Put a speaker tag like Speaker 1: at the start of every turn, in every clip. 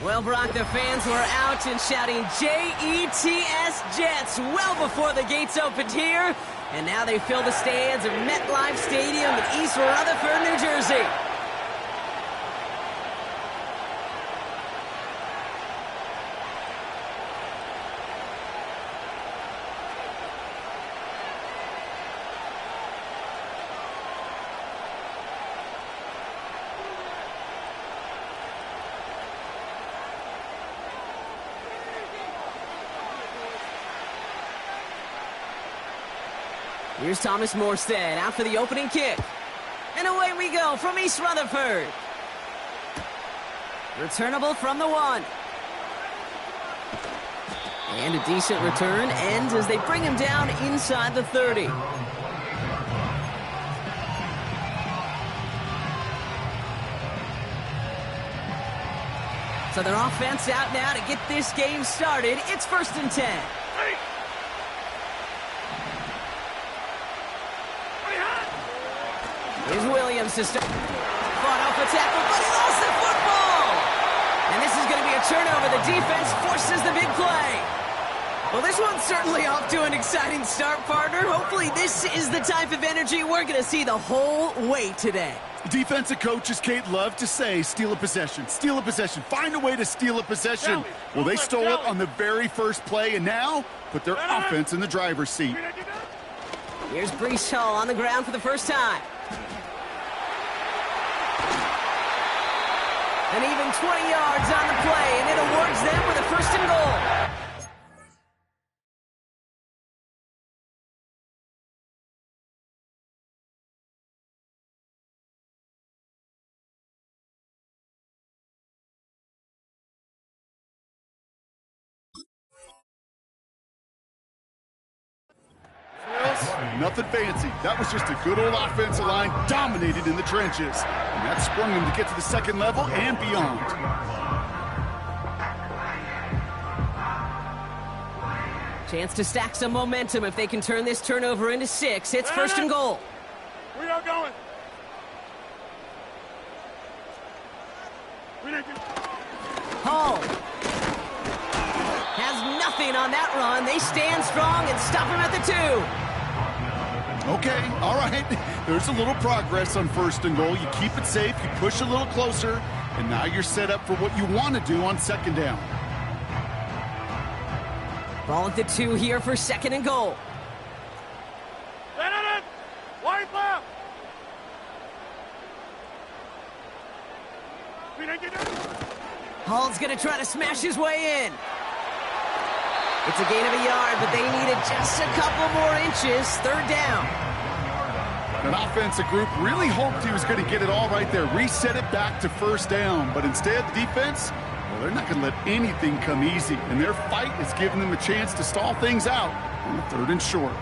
Speaker 1: Well, Brock, the fans were out and shouting J-E-T-S Jets well before the gates opened here. And now they fill the stands of MetLife Stadium in East Rutherford, New Jersey. Here's Thomas Morstead out for the opening kick. And away we go from East Rutherford. Returnable from the 1. And a decent return ends as they bring him down inside the 30. So their offense out now to get this game started. It's 1st and 10. Here's Williams to start. Fought off a tackle, but he lost the football! And this is going to be a turnover. The defense forces the big play. Well, this one's certainly off to an exciting start, partner. Hopefully this is the type of energy we're going to see the whole way today.
Speaker 2: Defensive coaches, Kate, love to say, steal a possession, find a way to steal a possession. Well, they stole it on the very first play, and now put their offense in the driver's seat.
Speaker 1: Here's Breece Hall on the ground for the first time. And even 20 yards on the play, and it awards them with a 1st and goal.
Speaker 2: Nothing fancy. That was just a good old offensive line dominated in the trenches. And that sprung them to get to the second level and beyond.
Speaker 1: Chance to stack some momentum if they can turn this turnover into 6. It's 1st and goal.
Speaker 3: We are going.
Speaker 1: Hall has nothing on that run. They stand strong and stop him at the 2.
Speaker 2: Okay, all right. There's a little progress on 1st and goal. You keep it safe, you push a little closer, and now you're set up for what you want to do on 2nd down.
Speaker 1: Ball at the 2 here for 2nd and goal.
Speaker 3: Wide left.
Speaker 1: Hall's going to try to smash his way in. It's a gain of a yard, but they needed just a couple more inches. 3rd down.
Speaker 2: An offensive group really hoped he was going to get it all right there, reset it back to 1st down. But instead, the defense, well, they're not going to let anything come easy. And their fight is giving them a chance to stall things out on the 3rd and short.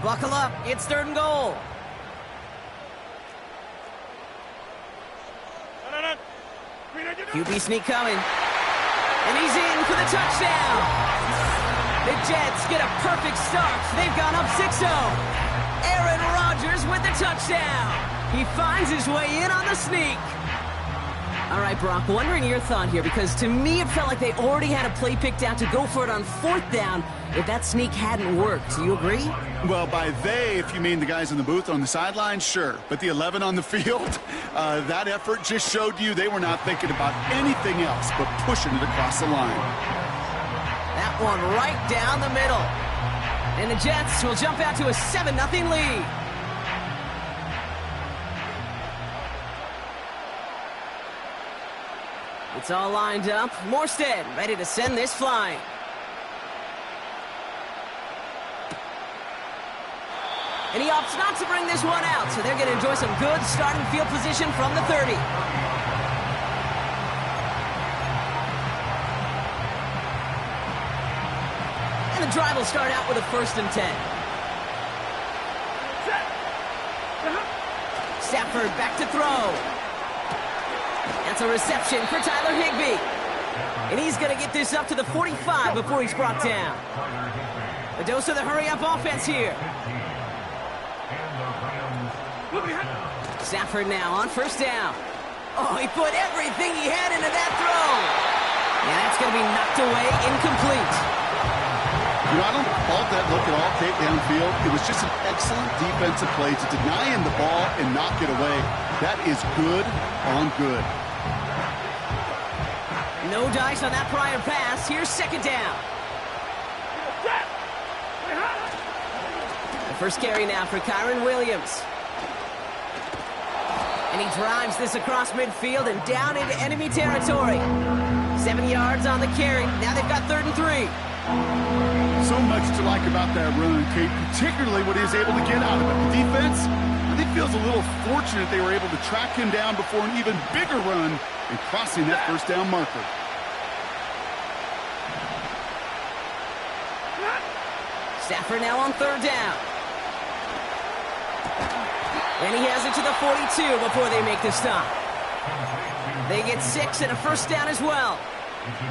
Speaker 1: Buckle up. It's 3rd and goal. QB sneak coming. And he's in for the touchdown. The Jets get a perfect start. They've gone up 6-0. Aaron Rodgers with the touchdown. He finds his way in on the sneak. All right, Brock, wondering your thought here, because to me it felt like they already had a play picked out to go for it on 4th down if that sneak hadn't worked. Do you agree?
Speaker 2: Well, by they, if you mean the guys in the booth on the sideline, sure. But the 11 on the field, that effort just showed you they were not thinking about anything else but pushing it across the line.
Speaker 1: That one right down the middle. And the Jets will jump out to a 7-0 lead. It's all lined up. Morstead ready to send this flying. And he opts not to bring this one out, so they're going to enjoy some good starting field position from the 30. And the drive will start out with a 1st and 10. Stafford back to throw. That's a reception for Tyler Higbee. And he's going to get this up to the 45 before he's brought down. A dose of the hurry-up offense here. Stafford now on 1st down. Oh, he put everything he had into that throw. And that's going to be knocked away, incomplete.
Speaker 2: You know, I don't fault that look at all, Kate, downfield. It was just an excellent defensive play to deny him the ball and knock it away. That is good on good.
Speaker 1: No dice on that prior pass. Here's second down. The first carry now for Kyron Williams. And he drives this across midfield and down into enemy territory. 7 yards on the carry. Now they've got 3rd and 3.
Speaker 2: So much to like about that run, Kate, particularly what he was able to get out of it. The defense, I think, feels a little fortunate they were able to track him down before an even bigger run and crossing that first down marker.
Speaker 1: Stafford now on 3rd down. And he has it to the 42 before they make the stop. They get 6 and a first down as well.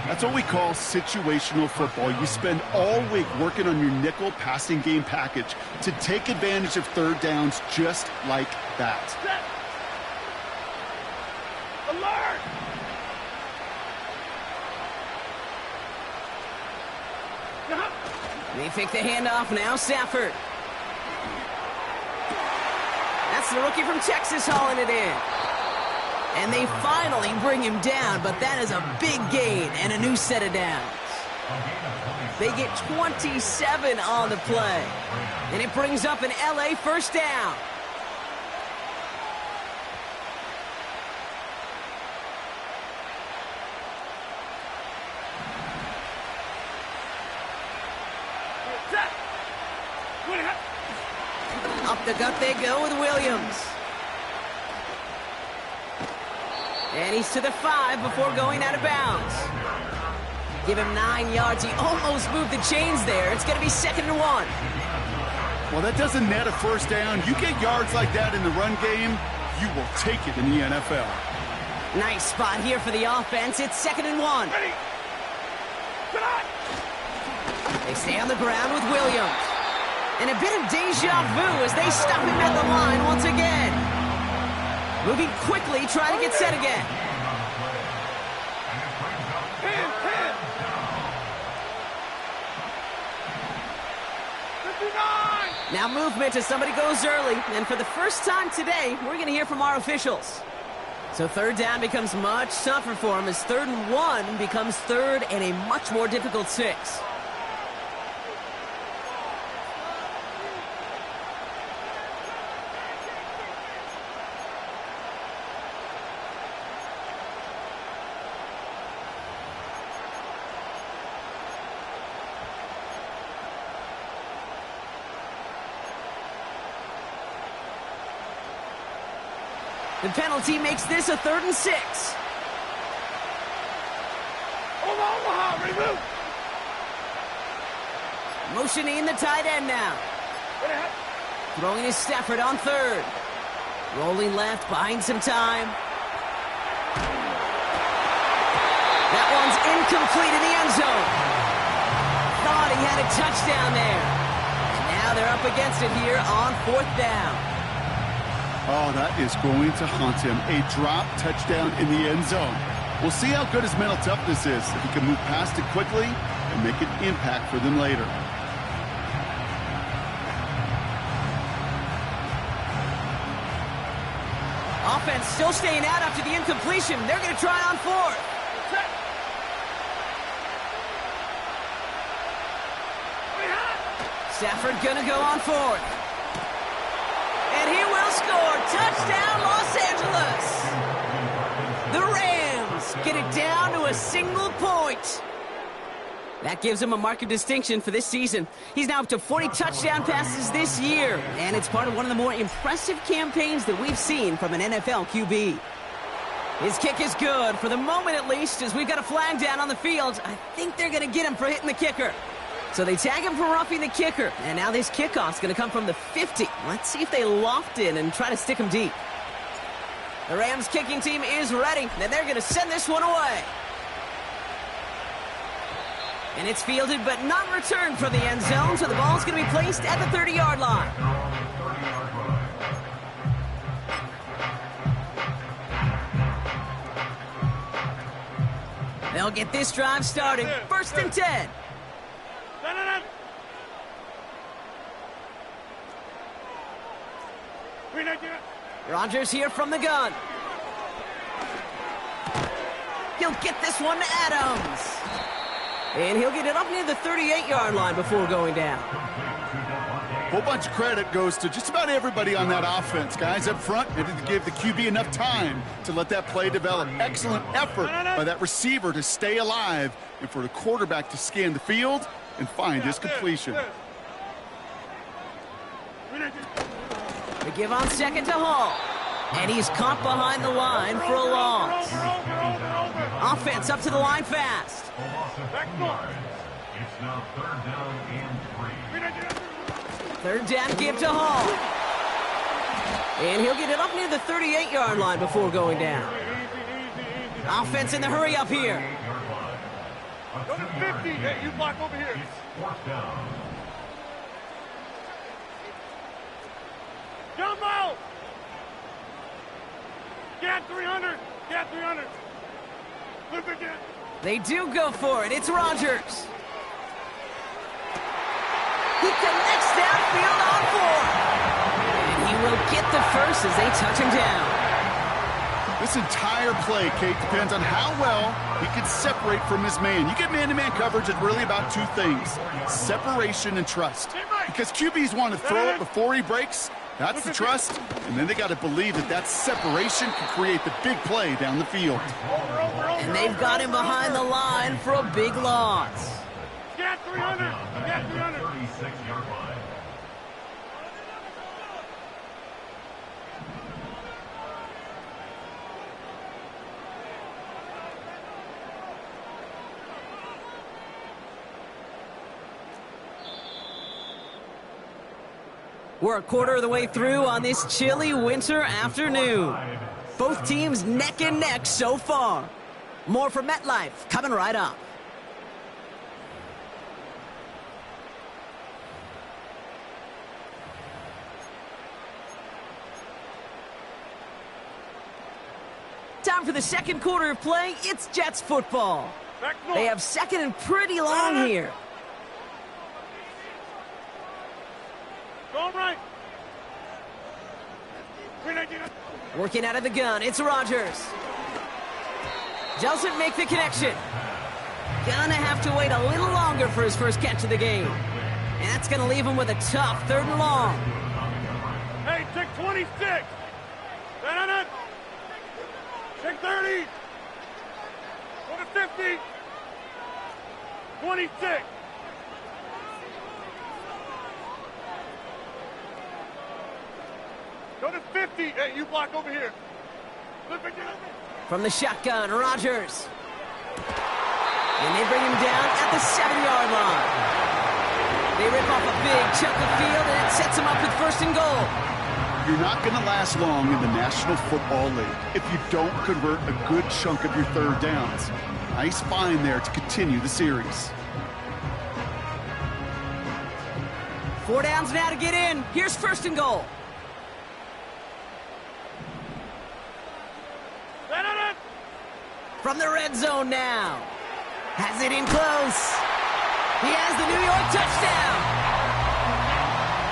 Speaker 2: That's what we call situational football. You spend all week working on your nickel passing game package to take advantage of 3rd downs just like that.
Speaker 3: Set. Alert!
Speaker 1: They fake the handoff now, Stafford. That's the rookie from Texas hauling it in. And they finally bring him down, but that is a big gain and a new set of downs. They get 27 on the play. And it brings up an LA first down. Up the gut they go with Williams. And he's to the 5 before going out of bounds. Give him 9 yards. He almost moved the chains there. It's going to be 2nd and 1.
Speaker 2: Well, that doesn't net a first down. You get yards like that in the run game, you will take it in the NFL.
Speaker 1: Nice spot here for the offense. It's 2nd and 1.
Speaker 3: Ready. Come on.
Speaker 1: They stay on the ground with Williams. And a bit of deja vu as they stop him at the line once again. Moving quickly, trying to get set again.
Speaker 3: 10. 59.
Speaker 1: Now movement as somebody goes early. And for the first time today, we're going to hear from our officials. So 3rd down becomes much tougher for him as 3rd and 1 becomes 3rd and a much more difficult 6. The penalty makes this a 3rd and 6.
Speaker 3: Omaha, remove.
Speaker 1: Motioning the tight end now. Throwing his Stafford on 3rd. Rolling left, buying some time. That one's incomplete in the end zone. Thought he had a touchdown there. Now they're up against it here on 4th down.
Speaker 2: Oh, that is going to haunt him. A drop touchdown in the end zone. We'll see how good his mental toughness is, if he can move past it quickly and make an impact for them later.
Speaker 1: Offense still staying out after the incompletion. They're going to try on 4th. Stafford going to go on 4th. And he will score. Touchdown, Los Angeles. The Rams get it down to a single point. That gives him a mark of distinction for this season. He's now up to 40 touchdown passes this year, and it's part of one of the more impressive campaigns that we've seen from an NFL QB. His kick is good, for the moment at least, as we've got a flag down on the field. I think they're going to get him for hitting the kicker. So they tag him for roughing the kicker, and now this kickoff's going to come from the 50. Let's see if they loft in and try to stick him deep. The Rams kicking team is ready, and they're going to send this one away. And it's fielded but not returned from the end zone, so the ball's going to be placed at the 30-yard line.
Speaker 3: 10.
Speaker 1: They'll get this drive started. First and 10. Rodgers here from the gun. He'll get this one to Adams. And he'll get it up near the 38-yard line before going down.
Speaker 2: A whole bunch of credit goes to just about everybody on that offense. Guys up front needed to give the QB enough time to let that play develop. Excellent effort by that receiver to stay alive and for the quarterback to scan the field and find his completion.
Speaker 1: They give on second to Hall. And he's caught behind the line for a loss. Offense up to the line fast.
Speaker 4: It's now third down and 3.
Speaker 1: Third down give to Hall. And he'll get it up near the 38-yard line before going down. Offense in the hurry up here.
Speaker 3: Go to 50. Hey, you block over here.
Speaker 4: Fourth down.
Speaker 3: Jump out. Get 300. Get 300. Look again.
Speaker 1: They do go for it. It's Rodgers. He connects downfield on 4. And he will get the first as they touch him down.
Speaker 2: This entire play, Kate, depends on how well he can separate from his man. You get man-to-man coverage, it's really about two things: separation and trust. Because QBs want to throw it before he breaks. That's the trust. And then they got to believe that that separation can create the big play down the field.
Speaker 1: And they've got him behind the line for a big loss.
Speaker 3: Get 300. Get 300.
Speaker 4: 36-yard line.
Speaker 1: We're a quarter of the way through on this chilly winter afternoon. Both teams neck and neck so far. More from MetLife coming right up. Time for the second quarter of play. It's Jets football. They have second and pretty long here.
Speaker 3: Go right.
Speaker 1: Working out of the gun, it's Rodgers. Doesn't make the connection. Gonna have to wait a little longer for his first catch of the game. And that's gonna leave him with a tough third and long.
Speaker 3: Hey, check 26. Check 30. Go to 50. 26. Go to 50. Hey, you block over here. Flip it down.
Speaker 1: From the shotgun, Rodgers. And they bring him down at the 7-yard line. They rip off a big chunk of field, and it sets him up with first and goal.
Speaker 2: You're not going to last long in the National Football League if you don't convert a good chunk of your third downs. Nice find there to continue the series.
Speaker 1: 4 downs now to get in. Here's first and goal. From the red zone now. Has it in close. He has the New York touchdown.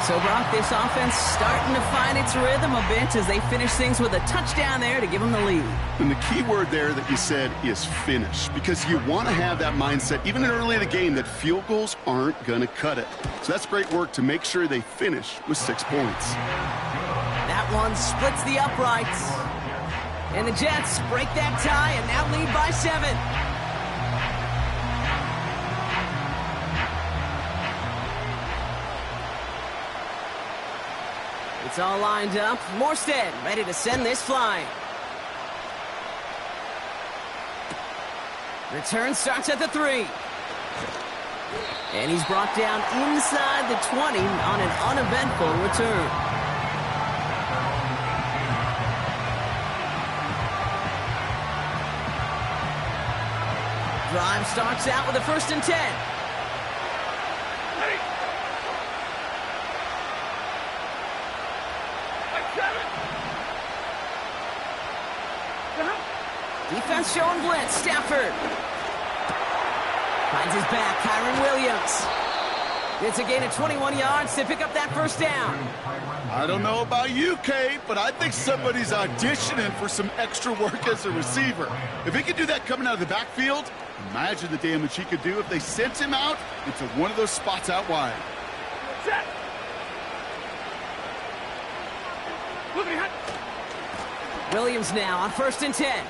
Speaker 1: So, Brock, this offense starting to find its rhythm a bit as they finish things with a touchdown there to give them the lead.
Speaker 2: And the key word there that you said is finish, because you want to have that mindset, even early in the game, that field goals aren't going to cut it. So that's great work to make sure they finish with 6 points.
Speaker 1: That one splits the uprights. And the Jets break that tie and now lead by 7. It's all lined up. Morstead ready to send this flying. Return starts at the 3. And he's brought down inside the 20 on an uneventful return. Drive starts out with a first and 10.
Speaker 3: Ready.
Speaker 1: Defense showing blitz. Stafford. Finds his back, Kyron Williams. It's a gain of 21 yards to pick up that first down.
Speaker 2: I don't know about you, Kate, but I think somebody's auditioning for some extra work as a receiver. If he could do that coming out of the backfield, imagine the damage he could do if they sent him out into one of those spots out wide.
Speaker 3: Set.
Speaker 1: Williams now on 1st and 10.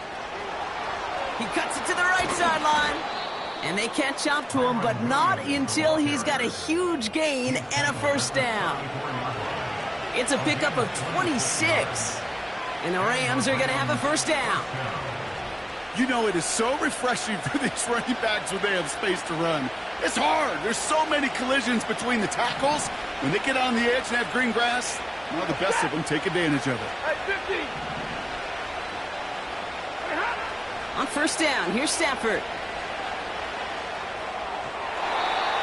Speaker 1: He cuts it to the right sideline. And they catch up to him, but not until he's got a huge gain and a first down. It's a pickup of 26. And the Rams are going to have a first down.
Speaker 2: You know, it is so refreshing for these running backs when they have space to run. It's hard. There's so many collisions between the tackles. When they get on the edge and have green grass, one of the best of them take advantage of it.
Speaker 3: Hey, 50.
Speaker 1: On first down, here's Stafford.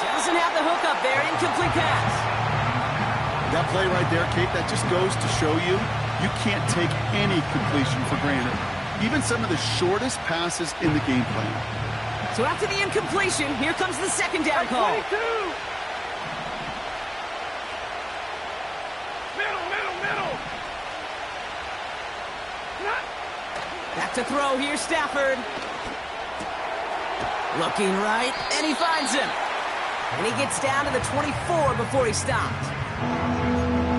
Speaker 1: Doesn't have the hook up there. Incomplete pass.
Speaker 2: That play right there, Kate, that just goes to show you can't take any completion for granted. Even some of the shortest passes in the game plan.
Speaker 1: So after the incompletion, here comes the second down call.
Speaker 3: 22. Middle.
Speaker 1: Back to throw here, Stafford. Looking right, and he finds him. And he gets down to the 24 before he stops.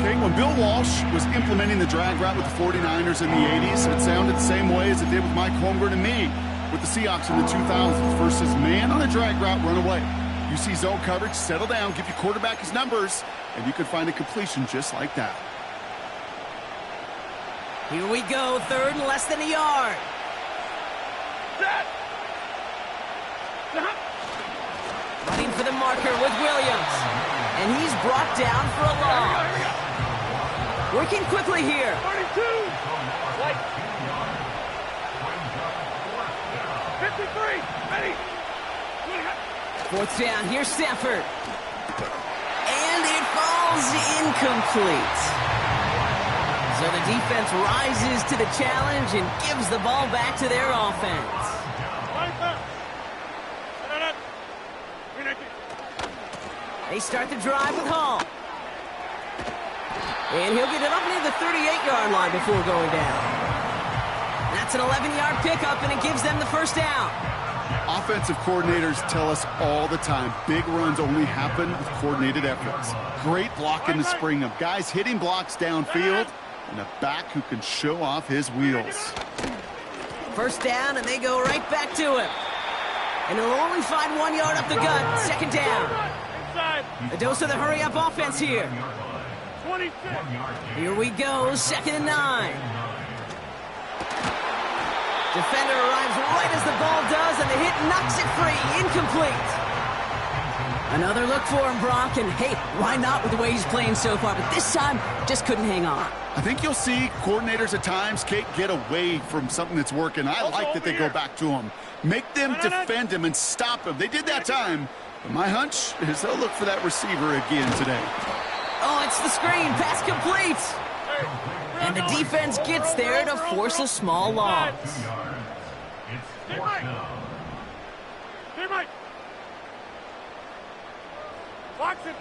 Speaker 2: Okay, when Bill Walsh was implementing the drag route with the 49ers in the 80s, it sounded the same way as it did with Mike Holmgren and me with the Seahawks in the 2000s versus man on a drag route, run away. You see zone coverage, settle down, give your quarterback his numbers, and you could find a completion just like that.
Speaker 1: Here we go, 3rd and less than a yard.
Speaker 3: Set.
Speaker 1: Running for the marker with Williams. And he's brought down for a loss. Working quickly here.
Speaker 3: 32. 53. Ready.
Speaker 1: 4th down, here's Stafford. And it falls incomplete. So the defense rises to the challenge and gives the ball back to their offense. They start the drive with Hall. And he'll get it up near the 38-yard line before going down. That's an 11-yard pickup, and it gives them the first down.
Speaker 2: Offensive coordinators tell us all the time, big runs only happen with coordinated efforts. Great block in the spring of guys hitting blocks downfield and a back who can show off his wheels.
Speaker 1: First down, and they go right back to him. And he'll only find 1 yard up the gut. 2nd down. A dose of the hurry-up offense here.
Speaker 3: 26.
Speaker 1: Here we go, 2nd and 9. Defender arrives right as the ball does, and the hit knocks it free. Incomplete. Another look for him, Brock, and hey, why not with the way he's playing so far? But this time, just couldn't hang on.
Speaker 2: I think you'll see coordinators at times, Kate, get away from something that's working. I like that they go back to him. Make them defend him and stop him. They did that time. But my hunch is they'll look for that receiver again today.
Speaker 1: Oh, it's the screen. Pass complete. And the defense gets there to force a small loss.
Speaker 3: Stay right. Box it.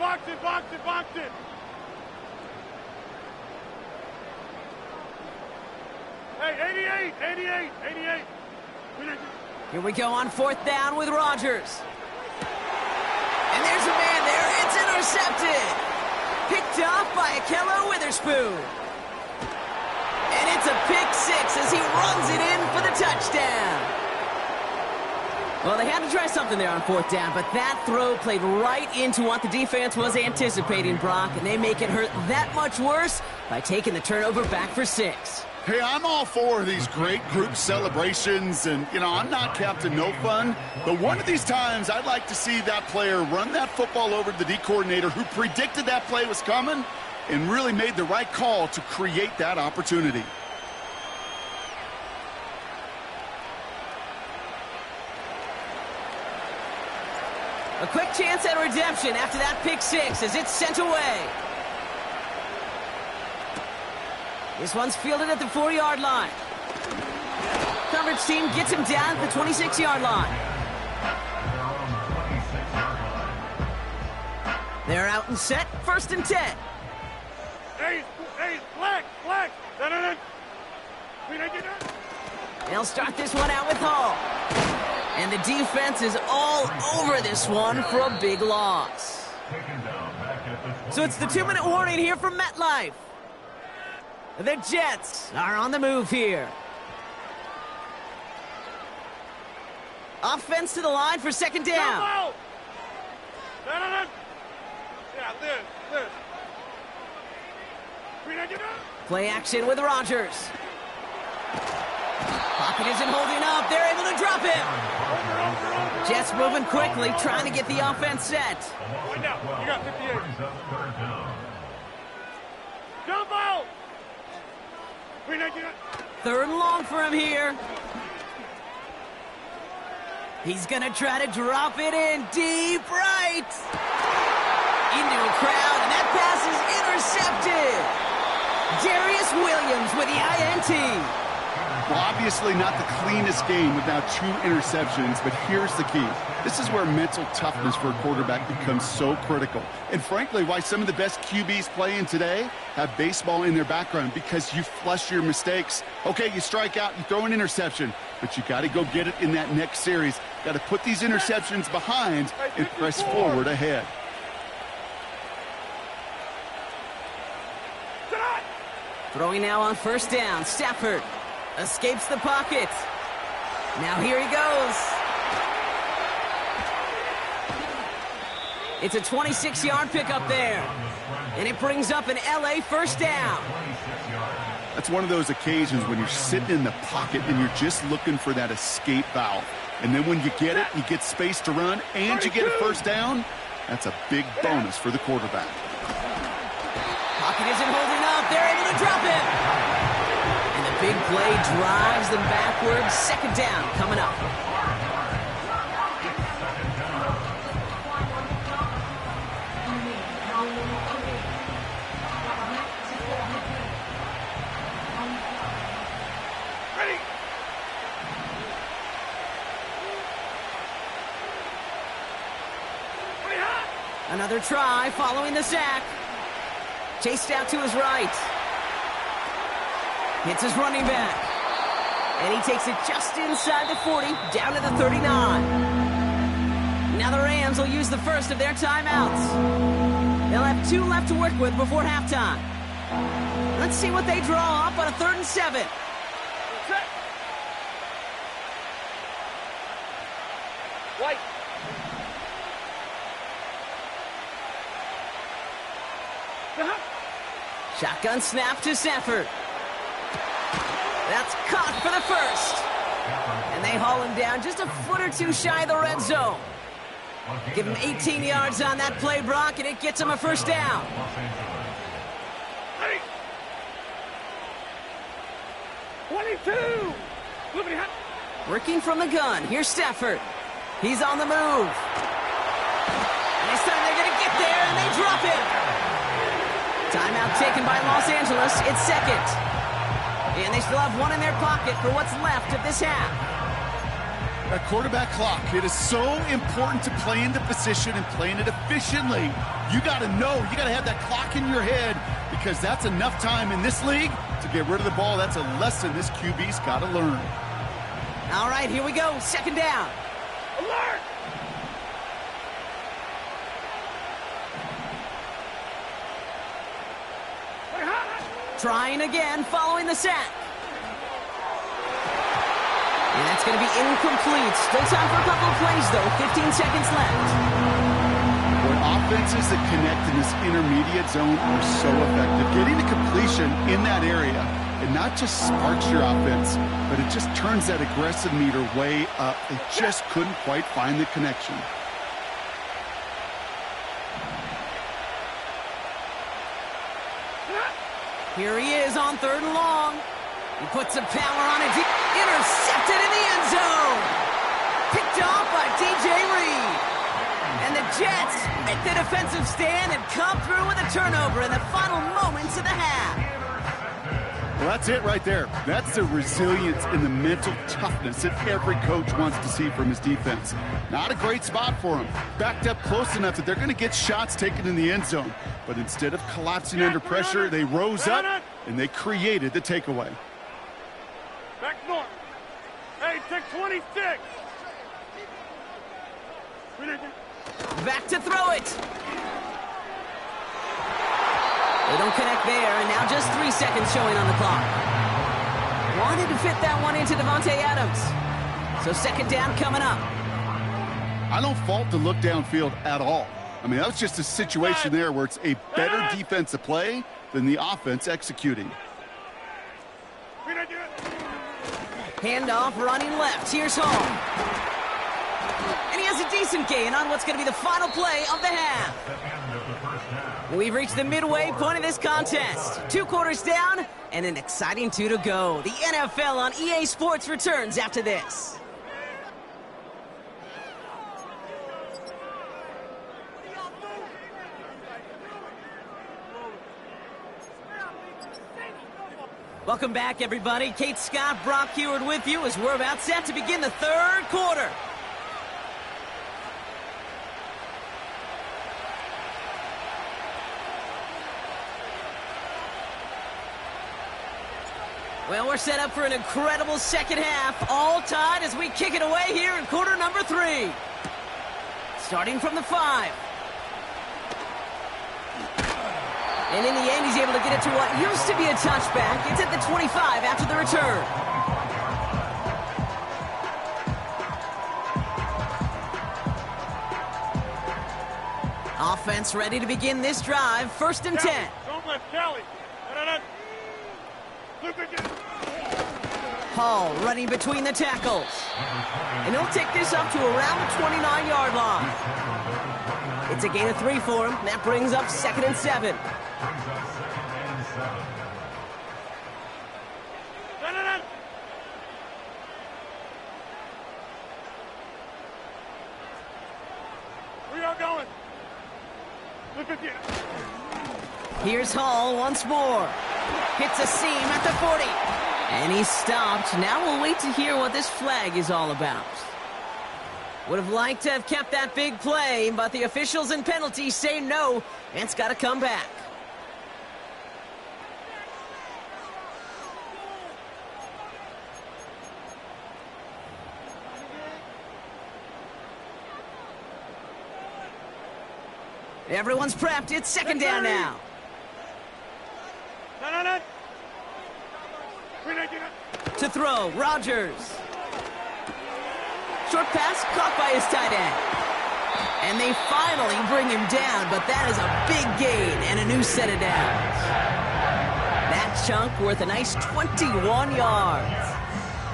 Speaker 3: Hey, 88.
Speaker 1: Here we go on 4th down with Rodgers. And there's a man there. It's intercepted. Picked off by Akello Witherspoon. And it's a pick 6 as he runs it in for the touchdown. Well, they had to try something there on 4th down, but that throw played right into what the defense was anticipating, Brock, and they make it hurt that much worse by taking the turnover back for 6.
Speaker 2: Hey, I'm all for these great group celebrations, and, you know, I'm not Captain No Fun, but one of these times I'd like to see that player run that football over to the D coordinator who predicted that play was coming and really made the right call to create that opportunity.
Speaker 1: A quick chance at redemption after that pick 6 as it's sent away. This one's fielded at the 4-yard line. Coverage team gets him down at the 26-yard line. They're out and set, 1st and 10.
Speaker 3: Hey, flex.
Speaker 1: They'll start this one out with Hall. And the defense is all over this one for a big loss. So it's the 2-minute warning here from MetLife. The Jets are on the move here. Offense to the line for 2nd down.
Speaker 3: Yeah, this.
Speaker 1: Play action with Rodgers. Pocket isn't holding up. They're able to drop him. Jets moving quickly, trying to get the offense set.
Speaker 3: Point down. You got 58. Jump out.
Speaker 1: 3rd and long for him here. He's gonna try to drop it in deep right. Into a crowd, and that pass is intercepted. Darius Williams with the INT.
Speaker 2: Well, obviously not the cleanest game without 2 interceptions, but here's the key. This is where mental toughness for a quarterback becomes so critical. And frankly, why some of the best QBs playing today have baseball in their background, because you flush your mistakes. Okay, you strike out, you throw an interception, but you got to go get it in that next series. Got to put these interceptions behind and press forward ahead.
Speaker 1: Throwing now on 1st down. Stafford escapes the pocket. Now here he goes. It's a 26-yard pickup there. And it brings up an LA 1st down.
Speaker 2: That's one of those occasions when you're sitting in the pocket and you're just looking for that escape valve. And then when you get it, you get space to run, and you get a 1st down. That's a big bonus for the quarterback.
Speaker 1: Pocket isn't holding up. They're able to drop him. And the big play drives them backwards. 2nd down coming up.
Speaker 3: Ready.
Speaker 1: Another try following the sack. Chased out to his right. Hits his running back. And he takes it just inside the 40, down to the 39. Now the Rams will use the first of their timeouts. They'll have 2 left to work with before halftime. Let's see what they draw up on a 3rd and 7.
Speaker 3: White.
Speaker 1: Shotgun snap to Stafford. That's caught for the 1st. And they haul him down just a foot or 2 shy of the red zone. Give him 18 yards on that play, Brock, and it gets him a 1st down.
Speaker 3: Ready. 22.
Speaker 1: Working from the gun. Here's Stafford. He's on the move. And this time they're going to get there, and they drop it. Timeout taken by Los Angeles. It's 2nd. And they still have 1 in their pocket for what's left of this half.
Speaker 2: A quarterback clock. It is so important to play into position and playing it efficiently. You got to know, you got to have that clock in your head, because that's enough time in this league to get rid of the ball. That's a lesson this QB's got to learn.
Speaker 1: All right, here we go. 2nd down.
Speaker 3: Alert!
Speaker 1: Trying again following the sack. And that's going to be incomplete. Still time for a couple of plays, though. 15 seconds left.
Speaker 2: When offenses that connect in this intermediate zone are so effective, getting a completion in that area, it not just sparks your offense, but it just turns that aggressive meter way up. They just couldn't quite find the connection.
Speaker 1: Here he is on 3rd and long. He puts some power on it. Intercepted in the end zone. Picked off by DJ Reed. And the Jets make the defensive stand and come through with a turnover in the final moments of the half.
Speaker 2: Well, that's it right there. That's the resilience and the mental toughness that every coach wants to see from his defense. Not a great spot for him. Backed up close enough that they're going to get shots taken in the end zone. But instead of collapsing under pressure, they rose up and they created the takeaway.
Speaker 3: Back north. Hey, take 26.
Speaker 1: Back to throw it. They don't connect there, and now just 3 seconds showing on the clock. Wanted to fit that one into Devontae Adams. So second down coming up.
Speaker 2: I don't fault the look downfield at all. I mean, that was just a situation there where it's a better defensive play than the offense executing.
Speaker 1: Handoff running left. Here's Hall. And he has a decent gain on what's going to be the final play of the half. We've reached the midway point of this contest. 2 quarters down and an exciting 2 to go. The NFL on EA Sports returns after this. Welcome back, everybody. Kate Scott, Brock Heward with you as we're about set to begin the 3rd quarter. Well, we're set up for an incredible second half. All tied as we kick it away here in quarter number 3. Starting from the 5. And in the end, he's able to get it to what used to be a touchback. It's at the 25 after the return. Offense ready to begin this drive. 1st and 10.
Speaker 3: Don't let Kelly.
Speaker 1: Hall running between the tackles. And he'll take this up to around the 29-yard line. It's a gain of 3 for him. That brings up 2nd and 7.
Speaker 3: We are going.
Speaker 1: Here's Hall once more. Hits a seam at the 40. And he's stopped. Now we'll wait to hear what this flag is all about. Would have liked to have kept that big play, but the officials and penalties say no, and it's got to come back. Everyone's prepped. It's 2nd down now. To throw, Rodgers. Short pass caught by his tight end. And they finally bring him down, but that is a big gain and a new set of downs. That chunk worth a nice 21 yards.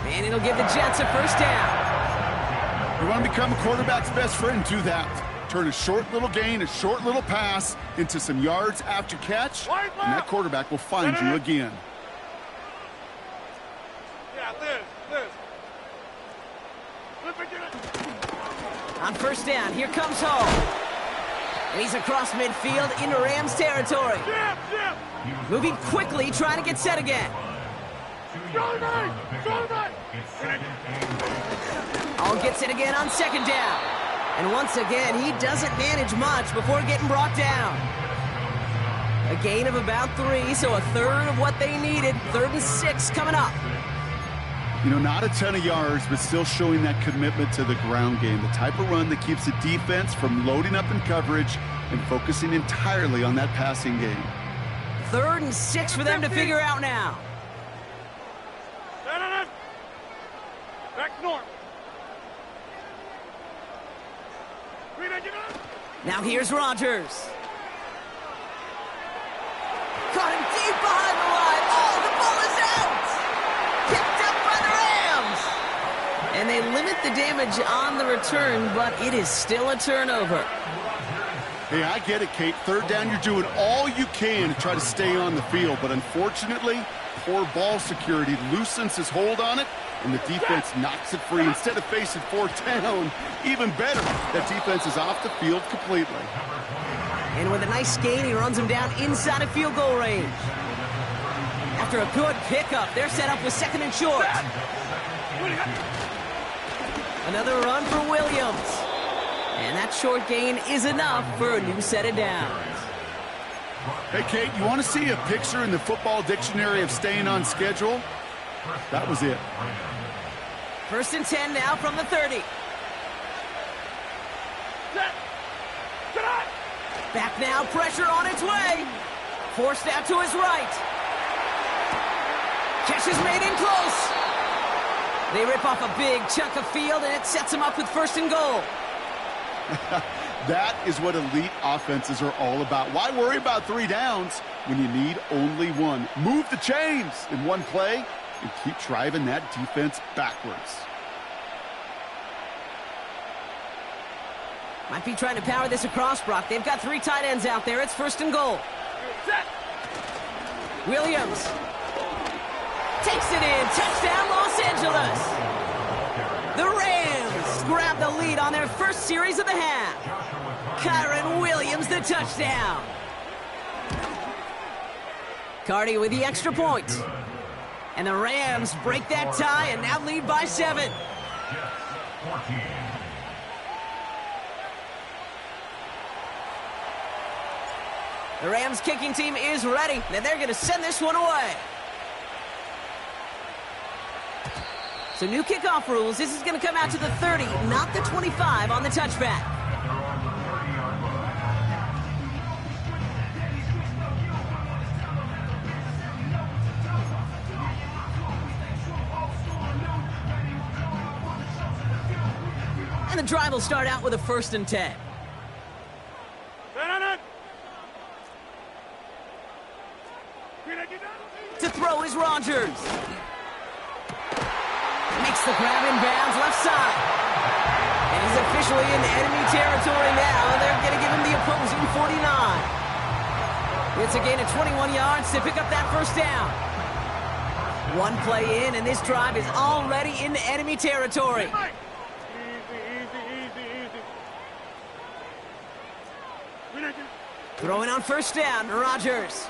Speaker 1: And it'll give the Jets a 1st down.
Speaker 2: You want to become a quarterback's best friend, do that. Turn a short little gain, a short little pass into some yards after catch, and that quarterback will find you again.
Speaker 1: On 1st down, here comes Hall. And he's across midfield into Rams territory. Moving quickly, trying to get set again. Hall gets it again on 2nd down. And once again, he doesn't manage much before getting brought down. A gain of about 3, so a 1/3 of what they needed. 3rd and 6 coming up.
Speaker 2: You know, not a ton of yards, but still showing that commitment to the ground game. The type of run that keeps the defense from loading up in coverage and focusing entirely on that passing game.
Speaker 1: 3rd and 6 for them to figure out now.
Speaker 3: Back north.
Speaker 1: Now here's Rodgers. Caught him deep behind the line. Oh, the ball is out! Picked up by the Rams! And they limit the damage on the return, but it is still a turnover.
Speaker 2: Hey, I get it, Kate. 3rd down, you're doing all you can to try to stay on the field, but unfortunately, poor ball security loosens his hold on it, and the defense knocks it free. Instead of facing 4th down, even better, that defense is off the field completely.
Speaker 1: And with a nice gain, he runs him down inside of field goal range. After a good pickup, they're set up with second and short. Another run for Williams. And that short gain is enough for a new set of downs.
Speaker 2: Hey, Kate, you want to see a picture in the football dictionary of staying on schedule? That was it.
Speaker 1: 1st and 10 now from the 30. Back now, pressure on its way. Forced out to his right. Catch is made in close. They rip off a big chunk of field, and it sets them up with 1st and goal.
Speaker 2: That is what elite offenses are all about. Why worry about 3 downs when you need only 1? Move the chains in one play and keep driving that defense backwards.
Speaker 1: Might be trying to power this across, Brock. They've got 3 tight ends out there. It's 1st and goal. Williams takes it in. Touchdown, Los Angeles. The Rams grab the lead on their first series of the half. Kyron Williams, the touchdown. Cardi with the extra point. And the Rams break that tie and now lead by 7. The Rams kicking team is ready, and they're going to send this one away. So new kickoff rules. This is going to come out to the 30, not the 25 on the touchback. And the drive will start out with a 1st and 10. To throw is Rodgers. Makes the grab in bounds left side. And he's officially in enemy territory now. They're going to give him the opposing 49. It's a gain of 21 yards to pick up that 1st down. 1 play in, and this drive is already in enemy territory. Throwing on 1st down, Rodgers.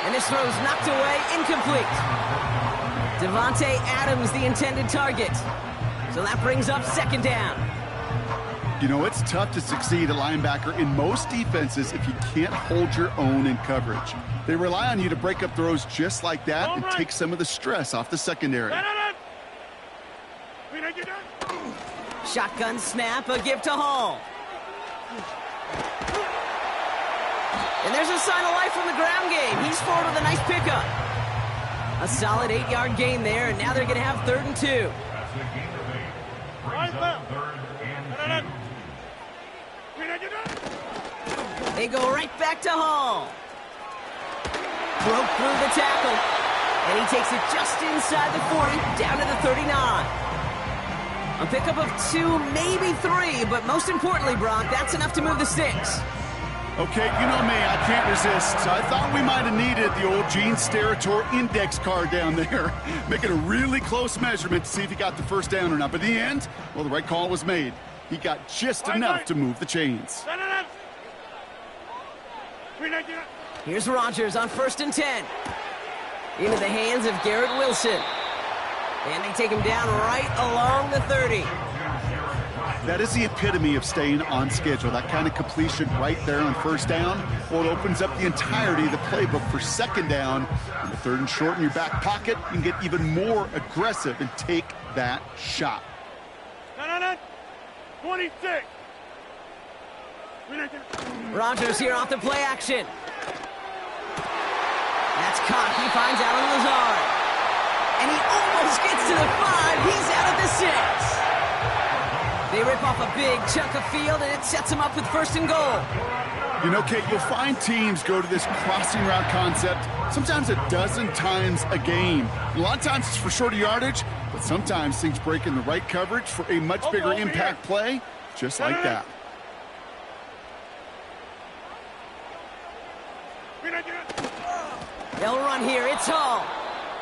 Speaker 1: And this throw's knocked away, incomplete. Devontae Adams, the intended target. So that brings up 2nd down.
Speaker 2: You know, it's tough to succeed at linebacker in most defenses if you can't hold your own in coverage. They rely on you to break up throws just like that and take some of the stress off the secondary.
Speaker 1: Shotgun snap, a give to Hall. And there's a sign of life from the ground game. He's forward with a nice pickup. A solid 8-yard gain there, and now they're going to have 3rd and 2.
Speaker 4: That's the gain of 8. Brings up 3rd and 2.
Speaker 1: They go right back to Hall. Broke through the tackle. And he takes it just inside the 40, down to the 39. A pickup of 2, maybe 3, but most importantly, Brock, that's enough to move the sticks.
Speaker 2: Okay, you know me, I can't resist. I thought we might have needed the old Gene Steratore index card down there. Making a really close measurement to see if he got the 1st down or not. But in the end, well, the right call was made. He got just enough to move the chains.
Speaker 1: Here's Rodgers on 1st and 10. Into the hands of Garrett Wilson. And they take him down right along the 30.
Speaker 2: That is the epitome of staying on schedule. That kind of completion right there on 1st down. Well, it opens up the entirety of the playbook for 2nd down. On the 3rd and short in your back pocket, you can get even more aggressive and take that shot.
Speaker 3: 26.
Speaker 1: Rodgers here off the play action. That's caught. He finds Alan Lazard. And he almost gets to the 5. He's out at the 6. They rip off a big chunk of field, and it sets them up with 1st and goal.
Speaker 2: You know, Kate, you'll find teams go to this crossing route concept sometimes a dozen times a game. A lot of times it's for shorter yardage, but sometimes things break in the right coverage for a much bigger impact play, just like that.
Speaker 1: They'll run here. It's Hall.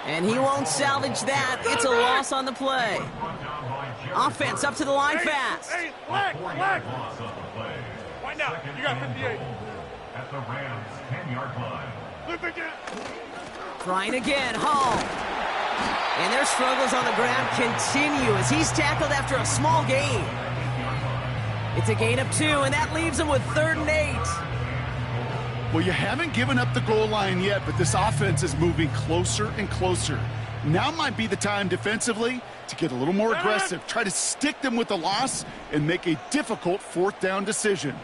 Speaker 1: And he won't salvage that. It's a loss on the play. Offense up to the line fast.
Speaker 3: Hey, flag. Right now, you got 58.
Speaker 4: At the Rams' 10-yard line.
Speaker 1: Trying again, Hall. And their struggles on the ground continue as he's tackled after a small gain. It's a gain of 2, and that leaves them with 3rd and 8.
Speaker 2: Well, you haven't given up the goal line yet, but this offense is moving closer and closer. Now might be the time defensively to get a little more aggressive, try to stick them with the loss, and make a difficult 4th down decision.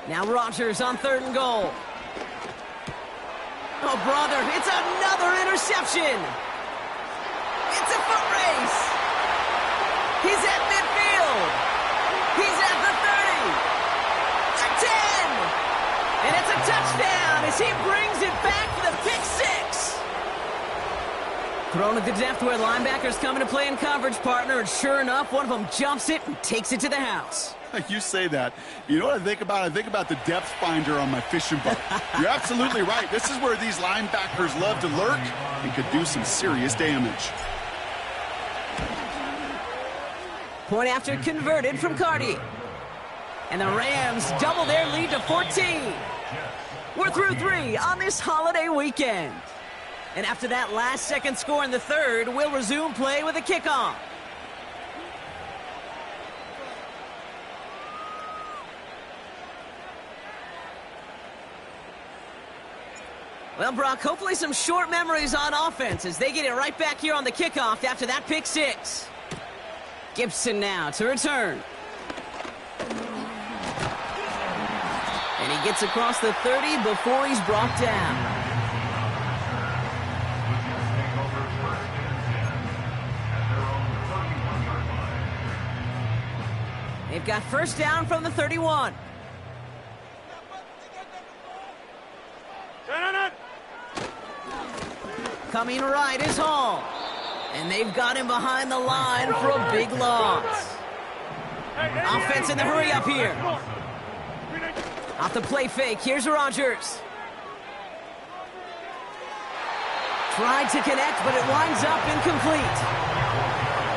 Speaker 1: Now Rodgers on 3rd and goal. Oh, brother, it's another interception. It's a foot race. He's at midfield. He's at the 30. The 10. And it's a touchdown as he brings it back for the pick 6. Thrown at the depth where linebackers come into play in coverage, partner, and sure enough, one of them jumps it and takes it to the house.
Speaker 2: You say that. You know what I think about? I think about the depth finder on my fishing boat. You're absolutely right. This is where these linebackers love to lurk and could do some serious damage.
Speaker 1: Point after converted from Cardi. And the Rams double their lead to 14. We're through 3 on this holiday weekend. And after that last-second score in the 3rd, we'll resume play with a kickoff. Well, Brock, hopefully some short memories on offense as they get it right back here on the kickoff after that pick 6. Gibson now to return. And he gets across the 30 before he's brought down. They've got 1st down from the 31. Coming right is Hall. And they've got him behind the line for a big loss. Offense in the hurry up here. Off the play fake, here's Rodgers. Tried to connect, but it winds up incomplete.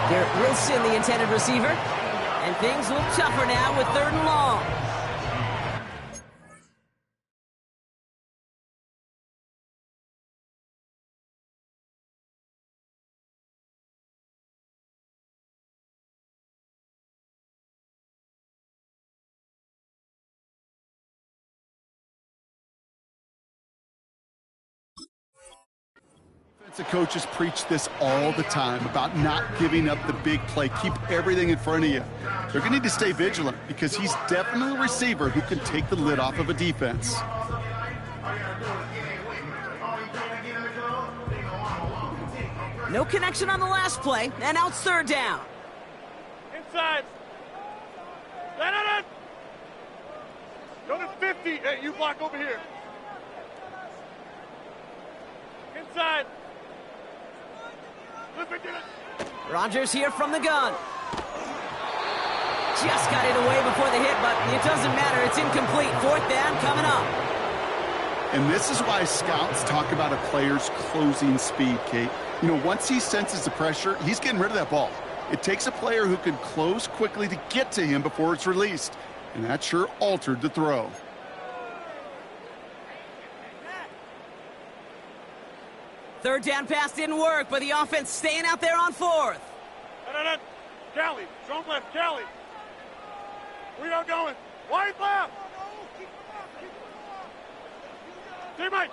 Speaker 1: Garrett Wilson, the intended receiver. And things look tougher now with 3rd and long.
Speaker 2: The coaches preach this all the time about not giving up the big play. Keep everything in front of you. They're going to need to stay vigilant because he's definitely a receiver who can take the lid off of a defense.
Speaker 1: No connection on the last play, and now it's 3rd down.
Speaker 3: Inside. Go to 50. Hey, you block over here. Inside.
Speaker 1: Rodgers here from the gun. Just got it away before the hit, but it doesn't matter. It's incomplete. 4th down coming up.
Speaker 2: And this is why scouts talk about a player's closing speed, Kate. You know, once he senses the pressure, he's getting rid of that ball. It takes a player who can close quickly to get to him before it's released. And that sure altered the throw.
Speaker 1: Third down pass didn't work, but the offense staying out there on 4th.
Speaker 3: Callie, strong left, Callie. Where y'all going? Wide left. Teammate.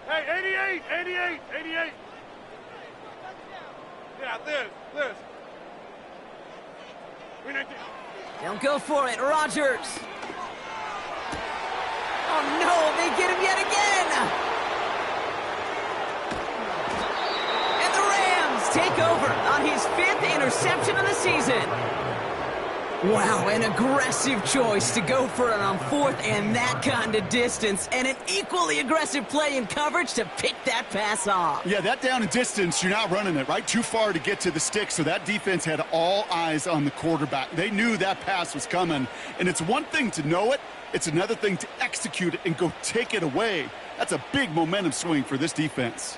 Speaker 3: Hey, 88. Yeah, this.
Speaker 1: They'll go for it, Rodgers. Oh no, they get him yet again. And the Rams take over on his 5th interception of the season. Wow, an aggressive choice to go for it on 4th and that kind of distance, and an equally aggressive play in coverage to pick that pass off.
Speaker 2: Yeah, that down and distance, you're not running it, right? Too far to get to the stick, so that defense had all eyes on the quarterback. They knew that pass was coming, and it's one thing to know it, it's another thing to execute it and go take it away. That's a big momentum swing for this defense.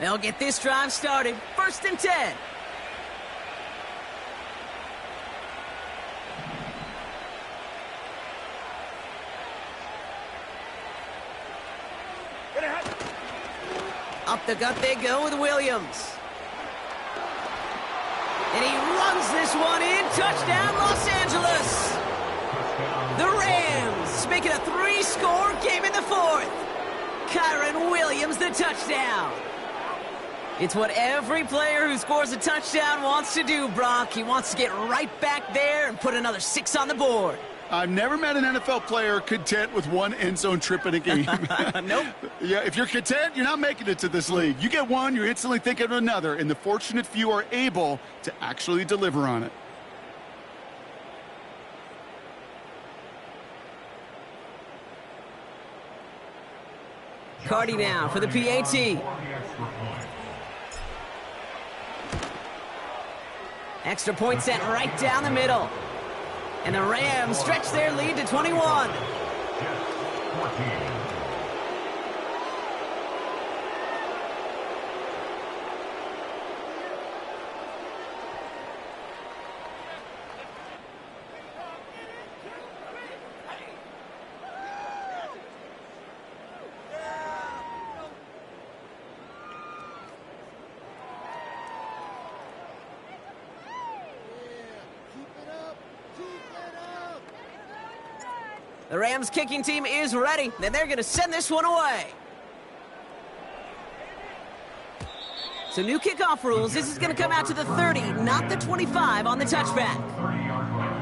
Speaker 1: They'll get this drive started. 1st and 10. Up the gut they go with Williams. And he runs this one in. Touchdown, Los Angeles. The Rams make it a 3-score game in the fourth. Kyron Williams, the touchdown. It's what every player who scores a touchdown wants to do, Brock. He wants to get right back there and put another 6 on the board.
Speaker 2: I've never met an NFL player content with one end zone trip in a game.
Speaker 1: Nope.
Speaker 2: Yeah, if you're content, you're not making it to this league. You get one, you're instantly thinking of another, and the fortunate few are able to actually deliver on it.
Speaker 1: Cardi now for the PAT. Extra point sent right down the middle. And the Rams stretch their lead to 21. The Rams kicking team is ready, and they're going to send this one away. So new kickoff rules. This is going to come out to the 30, not the 25 on the touchback.
Speaker 4: 30-yard line.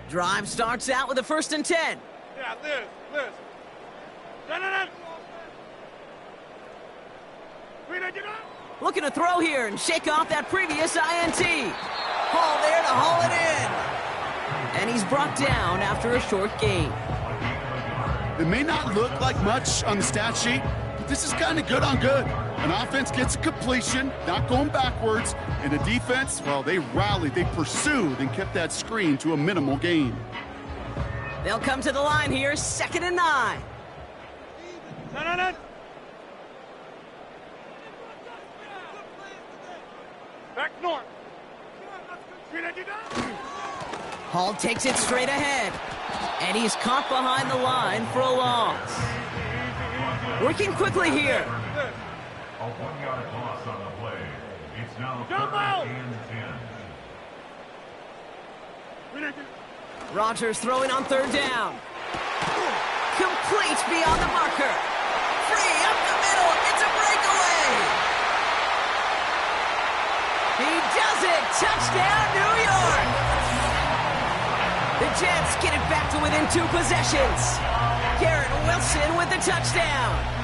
Speaker 1: Drive starts out with a 1st and 10.
Speaker 3: Yeah, Liz. No.
Speaker 1: Looking to throw here and shake off that previous INT. Hall there to haul it in. And he's brought down after a short gain.
Speaker 2: It may not look like much on the stat sheet, but this is kind of good on good. An offense gets a completion, not going backwards, and the defense, well, they rallied, they pursued, and kept that screen to a minimal gain.
Speaker 1: They'll come to the line here, 2nd and 9.
Speaker 3: No. Back north.
Speaker 1: Hall takes it straight ahead. And he's caught behind the line for a loss. Working quickly here.
Speaker 4: A 1-yard loss on the play. It's now
Speaker 3: Jump
Speaker 4: 3rd
Speaker 3: out.
Speaker 4: and 10.
Speaker 1: Rodgers throwing on 3rd down. Complete beyond the marker. Free up the middle. It's a breakaway. He does it. Touchdown, New York. The Jets get it back to within 2 possessions. Garrett Wilson with the touchdown.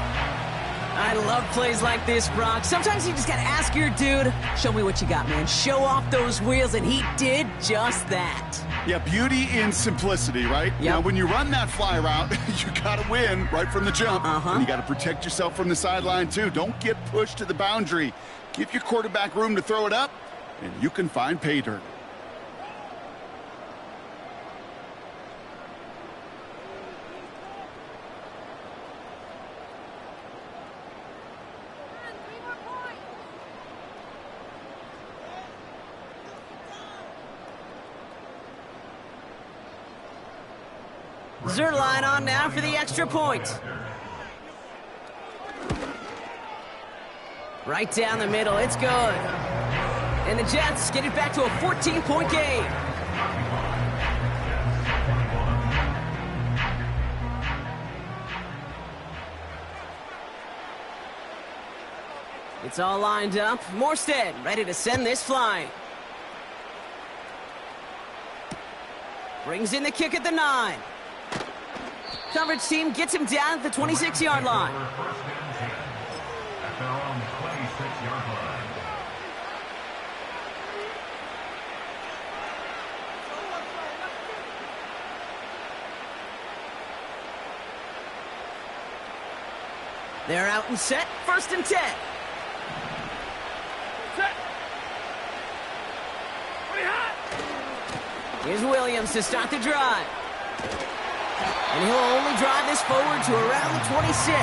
Speaker 1: I love plays like this, Brock. Sometimes you just got to ask your dude, show me what you got, man. Show off those wheels, and he did just that.
Speaker 2: Yeah, beauty in simplicity, right?
Speaker 1: Yep.
Speaker 2: Now, when you run that fly route, you got to win right from the jump. And you got to protect yourself from the sideline, too. Don't get pushed to the boundary. Give your quarterback room to throw it up, and you can find pay dirt.
Speaker 1: Zerline on now for the extra point. Right down the middle, it's good. And the Jets get it back to a 14-point game. It's all lined up. Morstead ready to send this flying. Brings in the kick at the 9. Coverage team gets him down at the 26-yard line.
Speaker 4: At their own 26-yard line.
Speaker 1: They're out and set. 1st and 10.
Speaker 3: Set. Pretty hot.
Speaker 1: Here's Williams to start the drive. And he'll only drive this forward to around the 26.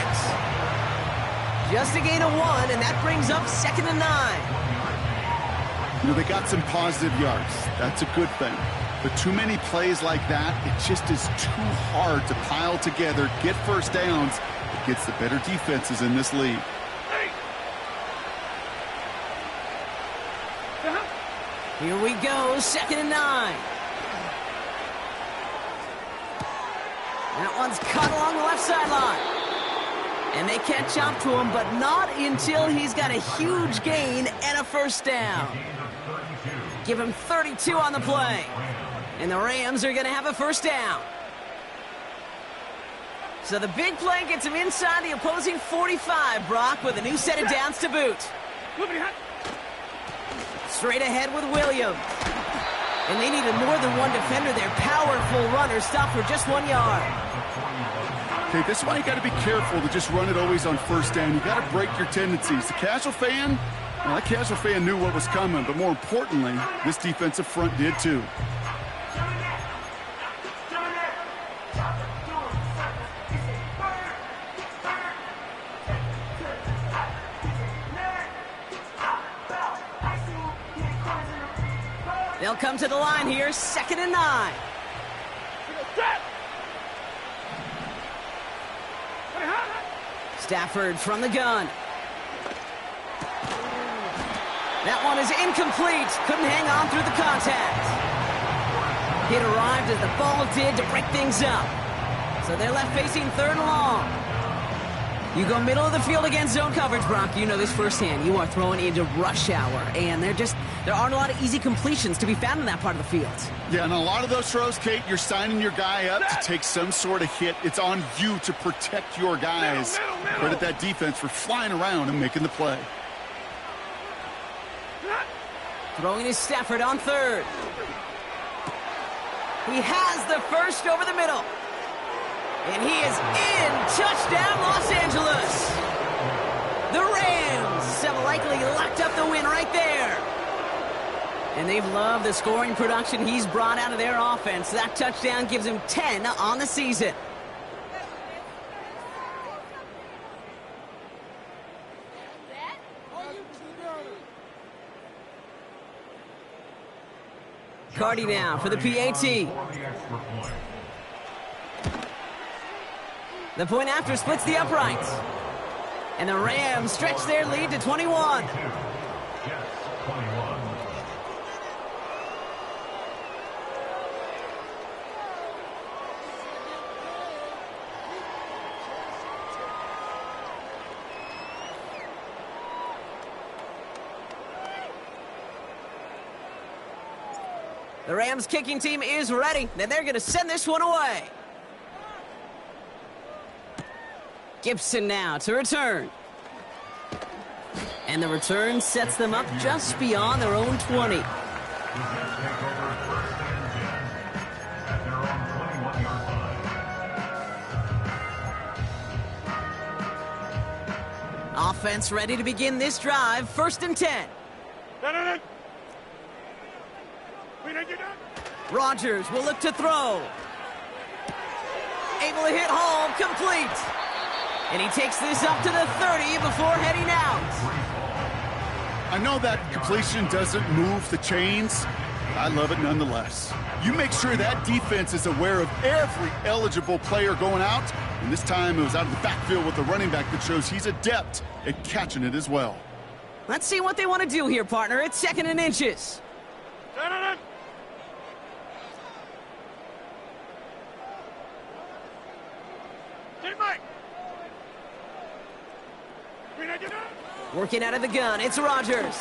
Speaker 1: Just a gain of 1, and that brings up 2nd and 9.
Speaker 2: You know, they got some positive yards. That's a good thing. But too many plays like that, it just is too hard to pile together, get first downs against the better defenses in this league.
Speaker 1: Here we go, 2nd and 9. That one's caught along the left sideline. And they catch up to him, but not until he's got a huge gain and a first down. Give him 32 on the play. And the Rams are going to have a first down. So the big play gets him inside the opposing 45, Brock, with a new set of downs to boot. Straight ahead with Williams. And they needed more than one defender there. Powerful runner, stopped for just 1 yard.
Speaker 2: Okay, this is why you got to be careful to just run it always on first down. You got to break your tendencies. The casual fan, well, that casual fan knew what was coming, but more importantly, this defensive front did too.
Speaker 1: They'll come to the line here, 2nd and 9. Stafford from the gun. That one is incomplete. Couldn't hang on through the contact. It arrived as the ball did to break things up. So they're left facing 3rd and long. You go middle of the field against zone coverage, Brock. You know this firsthand. You are throwing into rush hour, and there aren't a lot of easy completions to be found in that part of the field.
Speaker 2: Yeah, and a lot of those throws, Kate, you're signing your guy up to take some sort of hit. It's on you to protect your guys. Credit that defense for flying around and making the play.
Speaker 1: Throwing is Stafford on 3rd. He has the first over the middle. And he is in. Touchdown, Los Angeles. The Rams have likely locked up the win right there. And they've loved the scoring production he's brought out of their offense. That touchdown gives him 10 on the season. Cardi now for the PAT. The point after splits the uprights. And the Rams stretch their lead to 21. The Rams kicking team is ready, and they're going to send this one away. Gibson now to return. And the return sets them up just beyond their own 20. Offense ready to begin this drive. 1st and 10. Rodgers will look to throw. Able to hit home, complete. And he takes this up to the 30 before heading out.
Speaker 2: I know that completion doesn't move the chains. I love it nonetheless. You make sure that defense is aware of every eligible player going out. And this time it was out of the backfield with the running back that shows he's adept at catching it as well.
Speaker 1: Let's see what they want to do here, partner. It's 2nd and inches. Working out of the gun, it's Rodgers.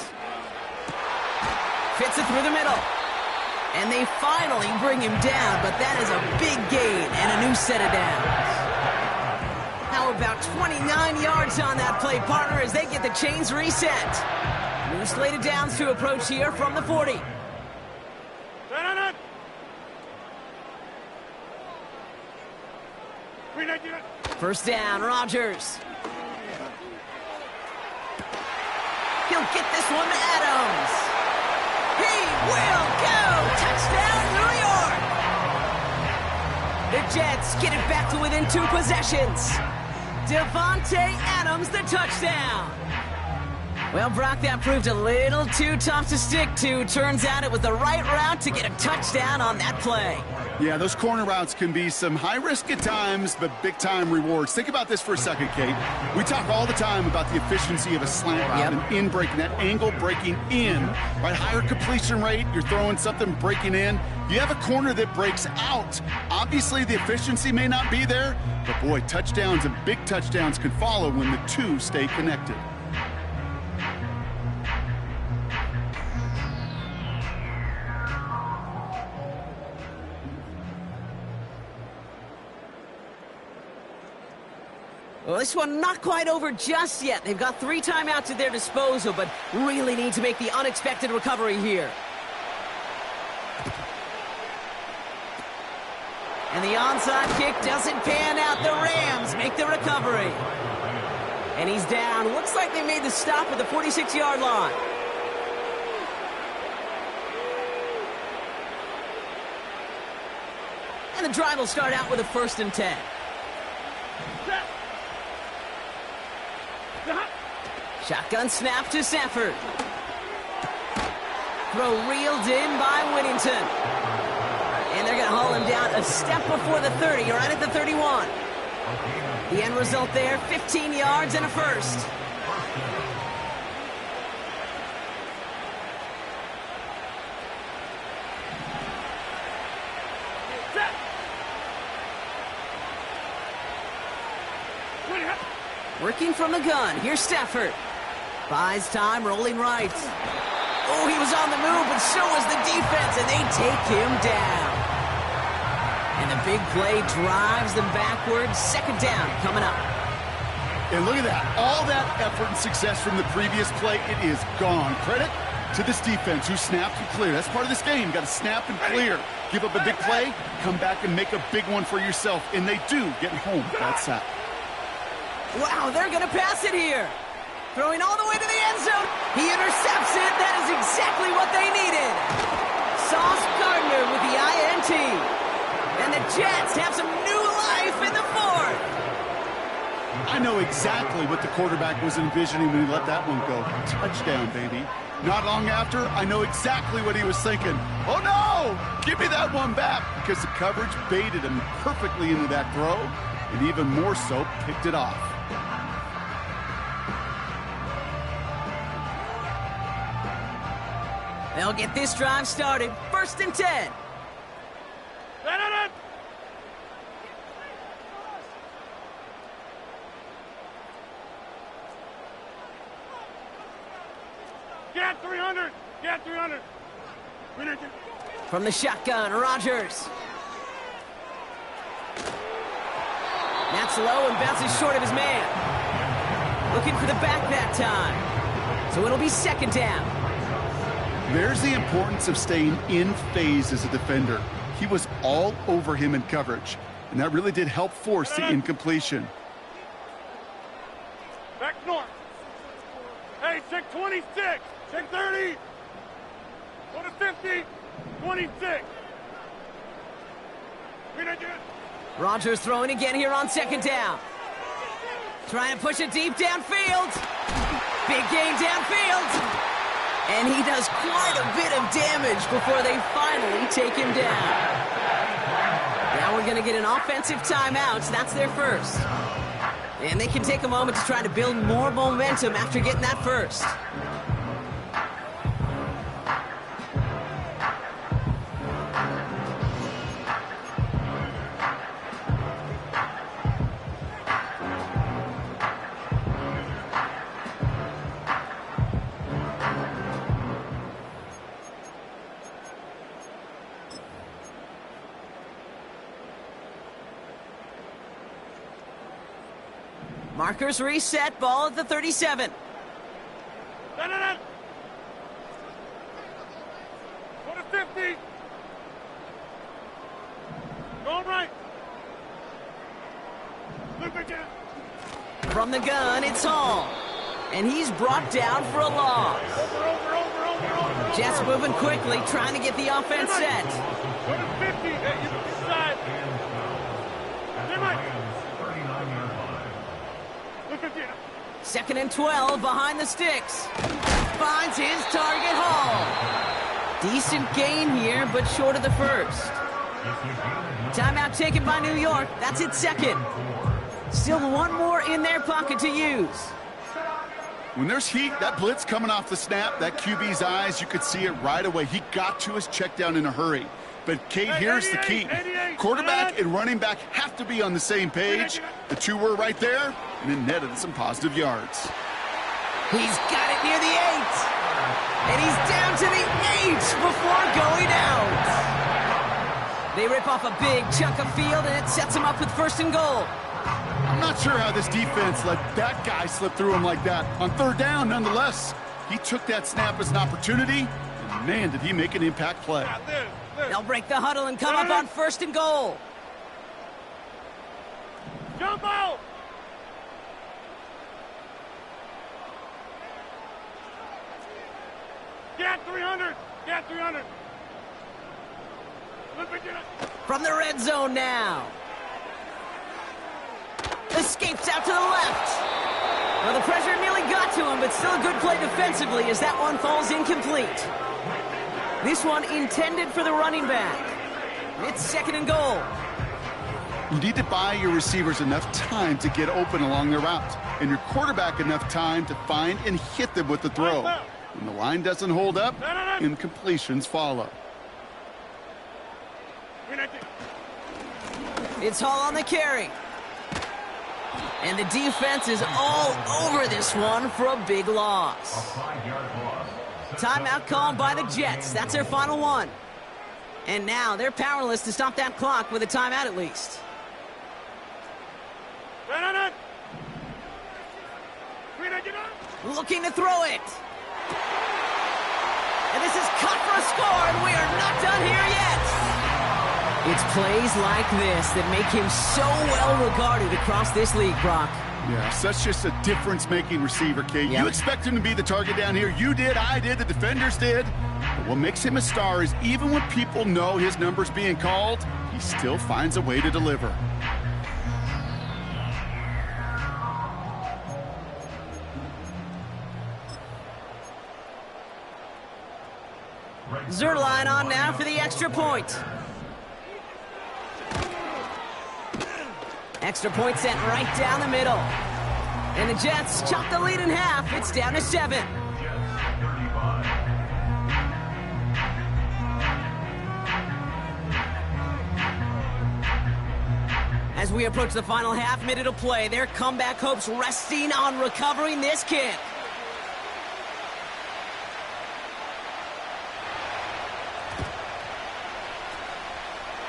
Speaker 1: Fits it through the middle. And they finally bring him down, but that is a big gain and a new set of downs. How about 29 yards on that play, partner, as they get the chains reset. New slate of downs to approach here from the 40. First down, Rodgers. He'll get this one to Adams. He will go. Touchdown, New York. The Jets get it back to within 2 possessions. Devontae Adams, the touchdown. Well, Brock, that proved a little too tough to stick to. Turns out it was the right route to get a touchdown on that play.
Speaker 2: Yeah, those corner routes can be some high risk at times, but big-time rewards. Think about this for a second, Kate. We talk all the time about the efficiency of a slant route and in breaking, that angle breaking in, right? Higher completion rate, you're throwing something breaking in. You have a corner that breaks out. Obviously, the efficiency may not be there, but boy, touchdowns and big touchdowns can follow when the two stay connected.
Speaker 1: Well, this one not quite over just yet. They've got 3 timeouts at their disposal, but really need to make the unexpected recovery here. And the onside kick doesn't pan out. The Rams make the recovery. And he's down. Looks like they made the stop at the 46-yard line. And the drive will start out with a 1st and 10. Shotgun snap to Stafford. Throw reeled in by Whittington. And they're going to haul him down a step before the 30, right at the 31. The end result there, 15 yards and a 1st. Working from the gun, here's Stafford. Buys time, rolling right. Oh, he was on the move, but so was the defense, and they take him down. And the big play drives them backwards. 2nd down coming up.
Speaker 2: And look at that. All that effort and success from the previous play, it is gone. Credit to this defense who snapped and cleared. That's part of this game. You got to snap and clear. Give up a big play, come back and make a big one for yourself. And they do, getting home with that sack.
Speaker 1: Wow, they're going to pass it here. Throwing all the way to the end zone. He intercepts it. That is exactly what they needed. Sauce Gardner with the INT. And the Jets have some new life in the 4th.
Speaker 2: I know exactly what the quarterback was envisioning when he let that one go. Touchdown, baby. Not long after, I know exactly what he was thinking. Oh, no! Give me that one back! Because the coverage baited him perfectly into that throw, and even more so, picked it off.
Speaker 1: They'll get this drive started. 1st and 10.
Speaker 3: Get 300! Get 300!
Speaker 1: From the shotgun, Rodgers. That's low and bounces short of his man. Looking for the back that time. So it'll be 2nd down.
Speaker 2: There's the importance of staying in phase as a defender. He was all over him in coverage, and that really did help force the incompletion.
Speaker 3: Back north. Hey, check 26. Check 30. Go to 50. 26.
Speaker 1: Rodgers throwing again here on 2nd down. Trying to push it deep downfield. Big gain downfield. And he does quite a bit of damage before they finally take him down. Now we're going to get an offensive timeout. That's their 1st. And they can take a moment to try to build more momentum after getting that 1st. Markers reset, ball at the 37.
Speaker 3: Go to 50. Going right. Look again.
Speaker 1: From the gun, it's Hall. And he's brought down for a loss.
Speaker 3: Over.
Speaker 1: Jets moving quickly, trying to get the offense set.
Speaker 3: Go to 50. Hey, you inside.
Speaker 1: 2nd and 12 behind the sticks. Finds his target, Hall. Decent gain here, but short of the first. Timeout taken by New York. That's its second. Still one more in their pocket to use.
Speaker 2: When there's heat, that blitz coming off the snap, that QB's eyes, you could see it right away. He got to his check down in a hurry. But, Kate, here's the key. Quarterback and running back have to be on the same page. The two were right there, and it netted some positive yards.
Speaker 1: He's got it near the 8. And he's down to the 8 before going out. They rip off a big chunk of field, and it sets him up with 1st and goal.
Speaker 2: I'm not sure how this defense let that guy slip through him like that. On 3rd down, nonetheless, he took that snap as an opportunity, and man, did he make an impact play.
Speaker 1: They'll break the huddle and come up on 1st and goal.
Speaker 3: Jump out! Get 300! Get 300!
Speaker 1: From the red zone now. Escapes out to the left. Well, the pressure nearly got to him, but still a good play defensively as that one falls incomplete. This one intended for the running back. It's 2nd and goal.
Speaker 2: You need to buy your receivers enough time to get open along their route, and your quarterback enough time to find and hit them with the throw. When the line doesn't hold up, incompletions follow.
Speaker 1: It's Hall on the carry. And the defense is all over this one for a big loss. Timeout called by the Jets. That's their final one. And now they're powerless to stop that clock with a timeout at least. Looking to throw it. And this is cut for a score, and we are not done here yet. It's plays like this that make him so well regarded across this league, Brock.
Speaker 2: Yeah, such just a difference-making receiver, Kate.
Speaker 1: Yep.
Speaker 2: You expect him to be the target down here. You did, I did, the defenders did. But what makes him a star is even when people know his number's being called, he still finds a way to deliver.
Speaker 1: Zerline on now for the extra point. Extra point sent right down the middle. And the Jets chop the lead in half. It's down to 7. As we approach the final half minute of play, their comeback hopes resting on recovering this kick.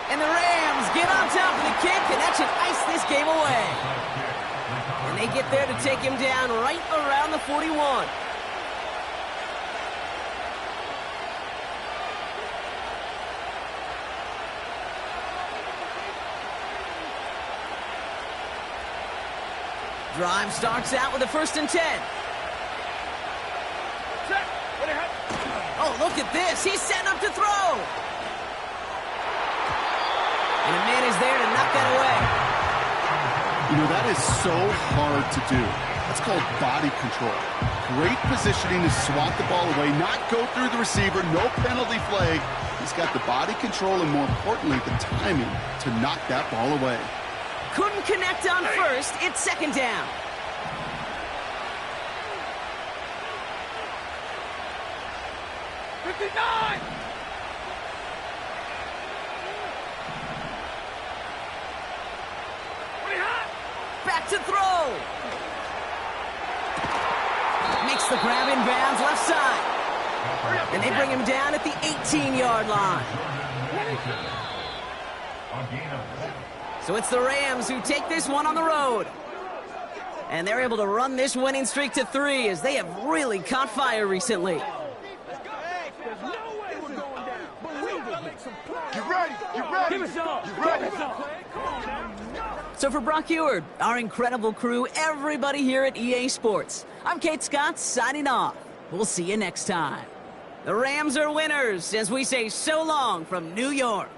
Speaker 1: And the Rams get on top of the kick, and that should ice this game away. And they get there to take him down right around the 41. Drive starts out with a 1st and 10. Oh, look at this. He's setting up to throw. And a man is there to knock that away.
Speaker 2: You know, that is so hard to do. That's called body control. Great positioning to swat the ball away, not go through the receiver, no penalty flag. He's got the body control and, more importantly, the timing to knock that ball away.
Speaker 1: Couldn't connect on 1st. It's 2nd down. Back to throw. Makes the grab in bounds left side. And they bring him down at the 18-yard line. So it's the Rams who take this one on the road. And they're able to run this winning streak to 3 as they have really caught fire recently.
Speaker 3: You ready? You ready? You ready?
Speaker 1: So for Brock Eward, our incredible crew, everybody here at EA Sports, I'm Kate Scott signing off. We'll see you next time. The Rams are winners as we say so long from New York.